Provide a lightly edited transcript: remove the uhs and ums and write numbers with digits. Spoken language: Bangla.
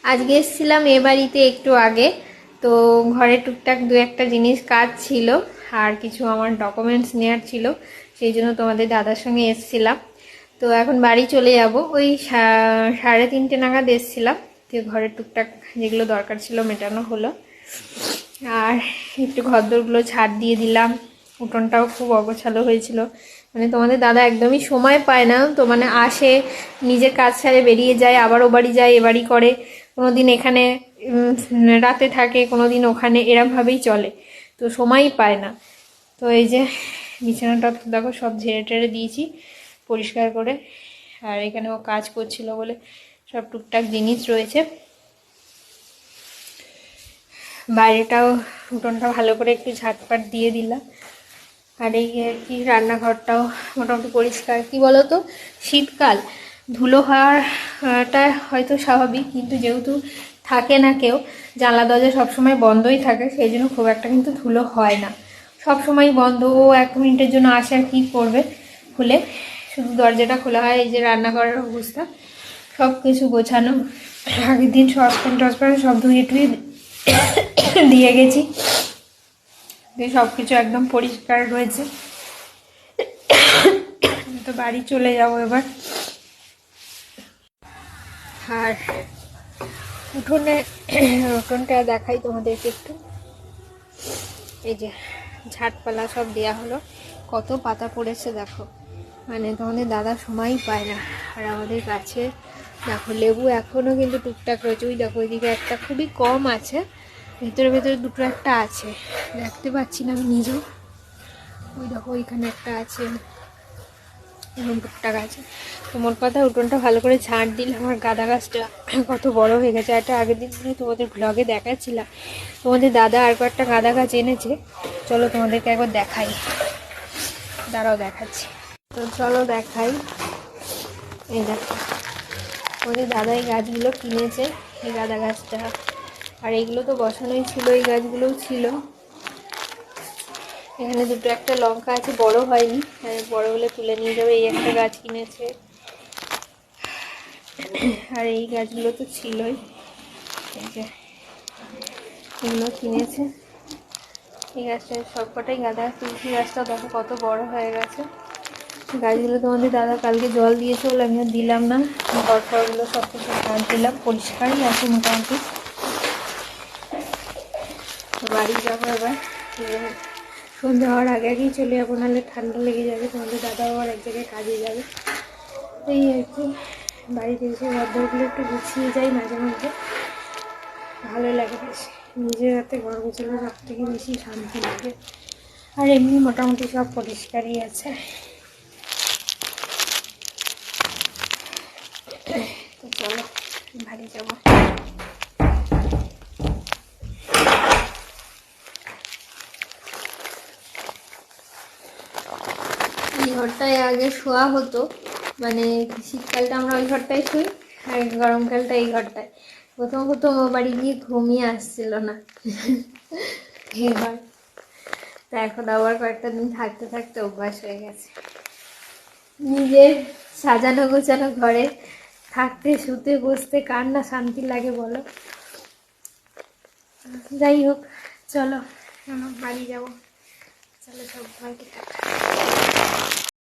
আজকে এসেছিলাম এ বাড়িতে একটু আগে, তো ঘরে টুকটাক দু একটা জিনিস কাজ ছিল আর কিছু আমার ডকুমেন্টস নেওয়ার ছিল, সেই জন্য তোমাদের দাদার সঙ্গে এসেছিলাম। তো এখন বাড়ি চলে যাব, ওই 3:30 নাগাদ এসেছিলাম। তো ঘরের টুকটাক যেগুলো দরকার ছিল মেটানো হলো, আর একটু ঘরদোরগুলো ঝাড় দিয়ে দিলাম। উঠোনটাও খুব অগোছালো হয়েছিল, মানে তোমাদের দাদা একদমই সময় পায় না তো, মানে আসে নিজের কাজ সারে বেরিয়ে যায়, আবার ও বাড়ি যায়, এ বাড়ি করে, কোনো দিন এখানে রাতে থাকে, কোনো দিন ওখানে, এরমভাবেই চলে, তো সময়ই পায় না। তো এই যে বিছানাটা দেখো সব ঝেড়ে টেড়ে দিয়েছি পরিষ্কার করে, আর এখানে ও কাজ করছিল বলে সব টুকটাক জিনিস রয়েছে। বাইরেটাও উঠোনটা ভালো করে একটু ঝাঁটপাট দিয়ে দিলাম, আর এই আর কি রান্নাঘরটাও মোটামুটি পরিষ্কার। কি বলো তো, শীতকাল ধুলো হওয়াটা হয়তো স্বাভাবিক, কিন্তু যেহেতু থাকে না কেউ, জানলা দরজা সবসময় বন্ধই থাকে, সেই জন্য খুব একটা কিন্তু ধুলো হয় না, সবসময় বন্ধ। ও 1 মিনিটের জন্য আসে আর কী করবে খুলে, শুধু দরজাটা খোলা হয়। এই যে রান্নাঘরের অবস্থা, সব কিছু গোছানো, আগের দিন সসপ্যান সব ধুয়ে টুয়ে দিয়ে গেছি, সব কিছু একদম পরিষ্কার রয়েছে। তো বাড়ি চলে যাবো এবার। আর উঠোনটা দেখাই তোমাদেরকে একটু। এই যে ঝাড়পালা সব দেওয়া হলো, কত পাতা পড়েছে দেখো, মানে তোমাদের দাদা সময়ই পায় না। আর আমাদের গাছে দেখো লেবু এখনও কিন্তু টুকটাক রয়েছে, ওই দেখো ওইদিকে একটা খুবই কম আছে, ভেতরে ভেতরে দুটো একটা আছে, দেখতে পাচ্ছি না আমি নিজেও, ওই দেখো ওইখানে একটা আছে, এরকম টুকটাক আছে। তো মোট কথা উঠোনটা ভালো করে ঝাঁট দিলে আমার গাঁদা গাছটা কত বড় হয়ে গেছে। একটা আগের দিন তোমাদের ব্লগে দেখাচ্ছিলাম, তোমাদের দাদা আর কয়েকটা গাঁদা গাছ এনেছে, চলো তোমাদেরকে একবার দেখাই, দাঁড়াও দেখাচ্ছি। তো চলো দেখাই, এই দেখো আমাদের দাদা এই গাছগুলো কিনেছে, এই গাঁদা গাছটা, আর এইগুলো তো বসানোই ছিল, এই গাছগুলোও ছিল। এখানে দুটো একটা লঙ্কা আছে, বড় হয়নি, বড় হলে তুলে নিয়ে যাবে। এই একটা গাছ কিনেছে, আর এই গাছগুলো তো ছিলই, এই যে এগুলো কিনেছে। এই গাছটা সবকটাই গাঁদা, তুলসী গাছটা দেখো কত বড় হয়ে গেছে। গাছগুলো তোমাদের দাদা কালকে জল দিয়েছে বলে আমি আর দিলাম না, ঘর ফরগুলো সব কিছু ঝাঁট দিলাম, পরিষ্কারই আছে মোটামুটি। বাড়ি যাবো এবার, সন্ধ্যা হওয়ার আগে আগেই চলে যাবো, নাহলে ঠান্ডা লেগে যাবে, তোমাদের দাদা আবার এক জায়গায় কাজে যাবে। এই আর কি, বাড়িতে এসে ঘরদোরগুলো একটু গুছিয়ে যাই মাঝে মধ্যে, ভালো লাগে বেশ, নিজের হাতে ঘর গোছানো সব থেকে বেশি শান্তি লাগে। আর এমনি মোটামুটি সব পরিষ্কারই আছে। তো চলো বাড়ি যাবো। এই ঘরটায় আগে শোয়া হতো, মানে শীতকালটা আমরা ওই ঘরটায় শুই, আর গরমকালটা এই ঘরটায়। প্রথম প্রথম ও বাড়ি গিয়ে ঘুমিয়ে আসছিল না এবার, তা এখন আবার কয়েকটা দিন থাকতে থাকতে অভ্যাস হয়ে গেছে। নিজের সাজানো গোছানো ঘরে থাকতে, শুতে, বসতে কার না শান্তি লাগে বলো। যাই হোক, চলো বাড়ি যাবো, চলো সব ভাইকে টাটা।